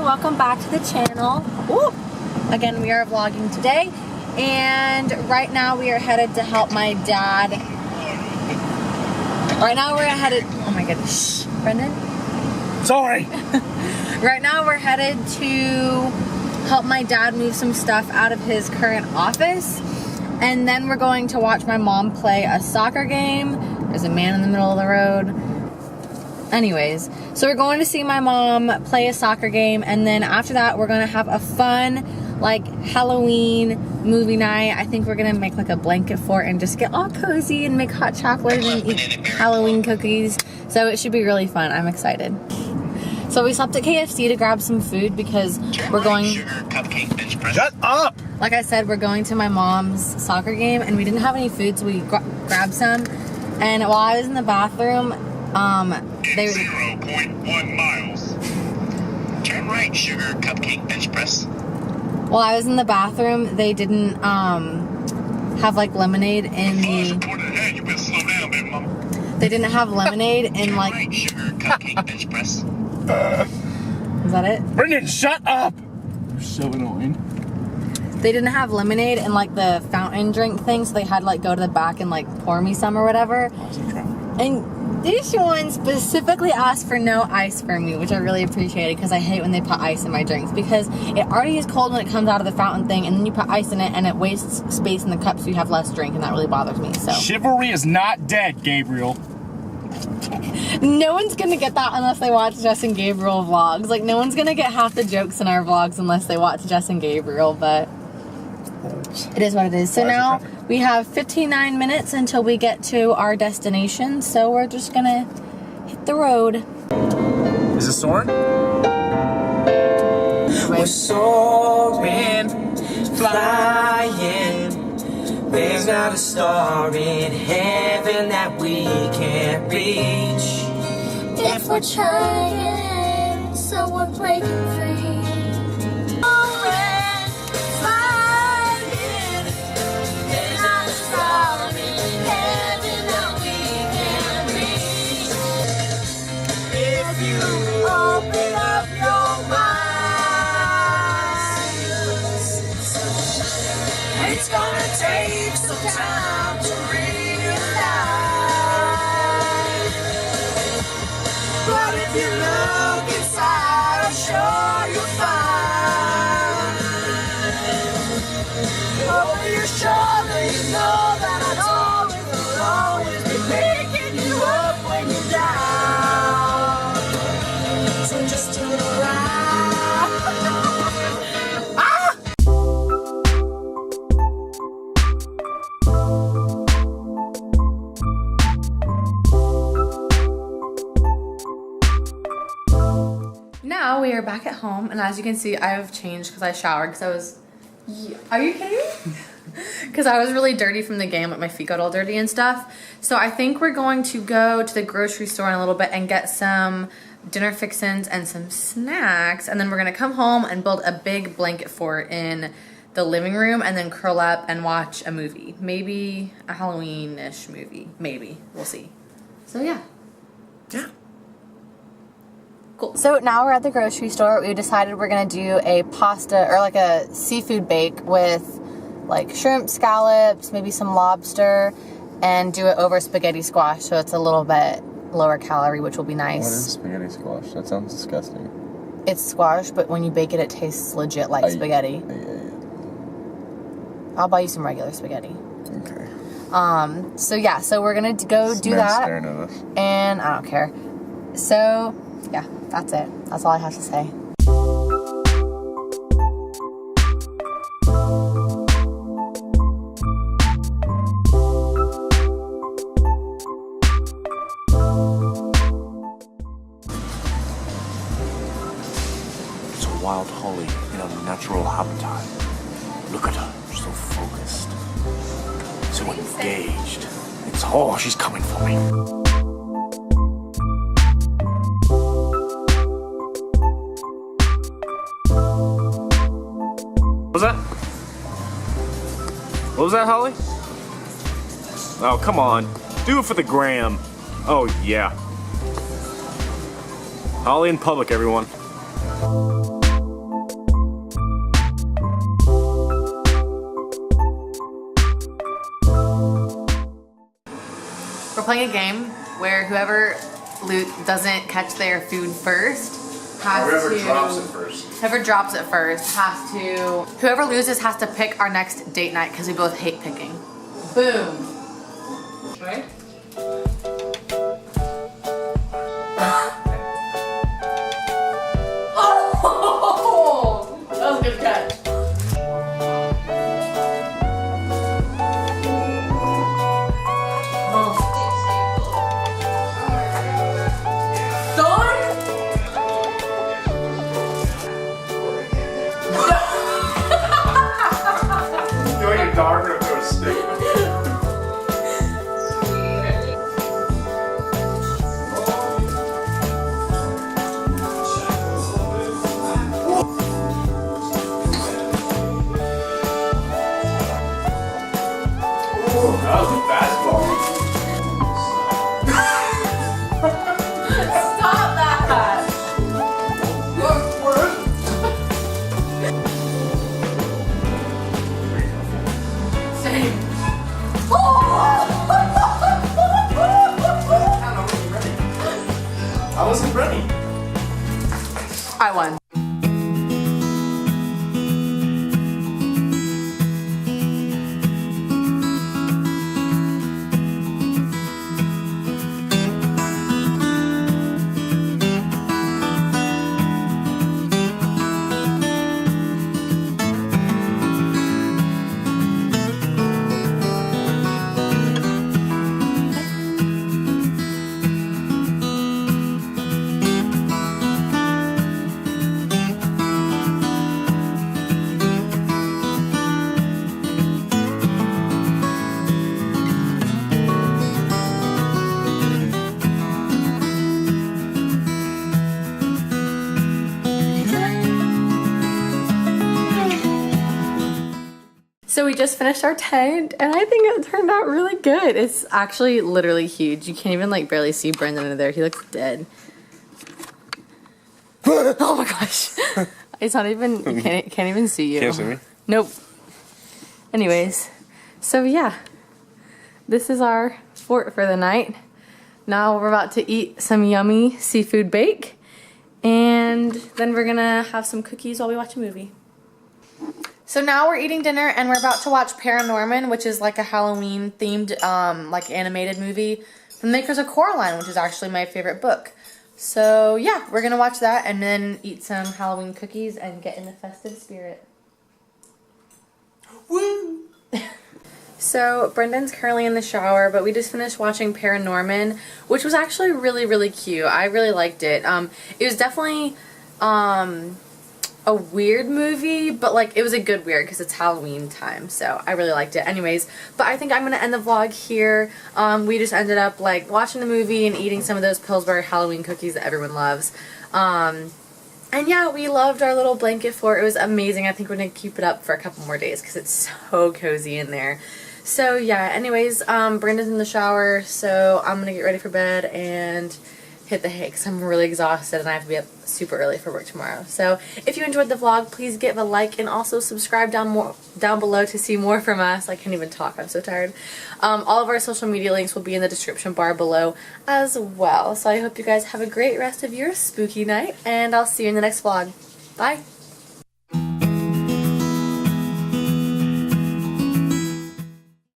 welcome back to the channel. Ooh. Again, we are vlogging today, and right now we are headed to help my dad. Right now we're headed, oh my goodness, shh, Brendan? Sorry! Right now we're headed to help my dad move some stuff out of his current office, and then we're going to watch my mom play a soccer game. There's a man in the middle of the road. Anyways, so we're going to see my mom play a soccer game, and then after that we're gonna have a fun, like, Halloween movie night. I think we're gonna make like a blanket fort and just get all cozy and make hot chocolate and eat Halloween cookies. So it should be really fun. I'm excited. So we stopped at KFC to grab some food because we're going. Shut up! Like I said, we're going to my mom's soccer game, and we didn't have any food, so we grabbed some. And while I was in the bathroom, they 0.1 miles. Turn right, sugar cupcake bench press. While I was in the bathroom, they didn't have like lemonade in the. You better slow down, baby mama. They didn't have lemonade in like. Right, sugar cupcake bench press. Is that it? Brenden, shut up! You're so annoying. They didn't have lemonade in like the fountain drink thing, so they had to like go to the back and like pour me some or whatever. And this one specifically asked for no ice for me, which I really appreciated because I hate when they put ice in my drinks because it already is cold when it comes out of the fountain thing, and then you put ice in it and it wastes space in the cup, so you have less drink, and that really bothers me. So chivalry is not dead, Gabriel. No one's gonna get that unless they watch Jess and Gabriel vlogs. Like, no one's gonna get half the jokes in our vlogs unless they watch Jess and Gabriel, but it is what it is. So now we have 59 minutes until we get to our destination, so we're just gonna hit the road. Is it soaring? We're soaring, flying. There's not a star in heaven that we can't reach. If we're trying, so we're breaking free. Soaring, flying. There's not a star in heaven that we can't reach. If you open up your mind, it's gonna take some time to realize. But if you look inside, I'm sure you'll find. Over your shoulder, you know that I always will always be picking you up when you're down. So just turn around. Now we are back at home, and as you can see, I have changed because I showered because I was. Are you kidding me? Because I was really dirty from the game, like my feet got all dirty and stuff. So I think we're going to go to the grocery store in a little bit and get some dinner fixins and some snacks, and then we're gonna come home and build a big blanket fort in the living room, and then curl up and watch a movie, maybe a Halloween-ish movie, maybe. We'll see. So yeah. Cool. So now we're at the grocery store. We decided we're gonna do a pasta or like a seafood bake with like shrimp, scallops, maybe some lobster, and do it over spaghetti squash, so it's a little bit lower calorie, which will be nice. What is spaghetti squash? That sounds disgusting. It's squash, but when you bake it, it tastes legit like spaghetti. I'll buy you some regular spaghetti. Okay. So yeah, so we're gonna go do that. Staring at us. And I don't care. So yeah, that's it. That's all I have to say. It's a wild holly in a natural habitat. Look at her, she's so focused, so engaged. She's coming for me. What was that? What was that, Holly? Oh, come on. Do it for the gram. Oh, yeah. Holly in public, everyone. playing a game where whoever doesn't catch their food first has Whoever to... drops it first. Whoever drops it first has to... Whoever loses has to pick our next date night because we both hate picking. Boom. Right? Oh! That was a good catch. You're like a dog gonna throw a stick. That was a fastball. Stop that! Same. I wasn't ready. I won. So we just finished our tent and I think it turned out really good. It's actually literally huge. You can't even like barely see Brenden under there. He looks dead. Oh my gosh. It's not even, you can't even see you. Can't see me? Nope. Anyways, so yeah, this is our fort for the night. Now we're about to eat some yummy seafood bake and then we're gonna have some cookies while we watch a movie. So now we're eating dinner and we're about to watch Paranorman, which is like a Halloween themed like animated movie from the makers of Coraline, which is actually my favorite book. So yeah, we're gonna watch that and then eat some Halloween cookies and get in the festive spirit. Woo! So Brendan's currently in the shower, but we just finished watching Paranorman, which was actually really, really cute. I really liked it. It was definitely a weird movie, but like it was a good weird because it's Halloween time, so I really liked it. Anyways, but I think I'm gonna end the vlog here. We just ended up like watching the movie and eating some of those Pillsbury Halloween cookies that everyone loves. And yeah, we loved our little blanket fort. It was amazing. I think we're gonna keep it up for a couple more days because it's so cozy in there. So yeah, anyways, Brendan's in the shower, so I'm gonna get ready for bed and hit the hay because I'm really exhausted and I have to be up super early for work tomorrow. So if you enjoyed the vlog, please give a like and also subscribe down below to see more from us. I can't even talk, I'm so tired. All of our social media links will be in the description bar below as well. So I hope you guys have a great rest of your spooky night and I'll see you in the next vlog. Bye!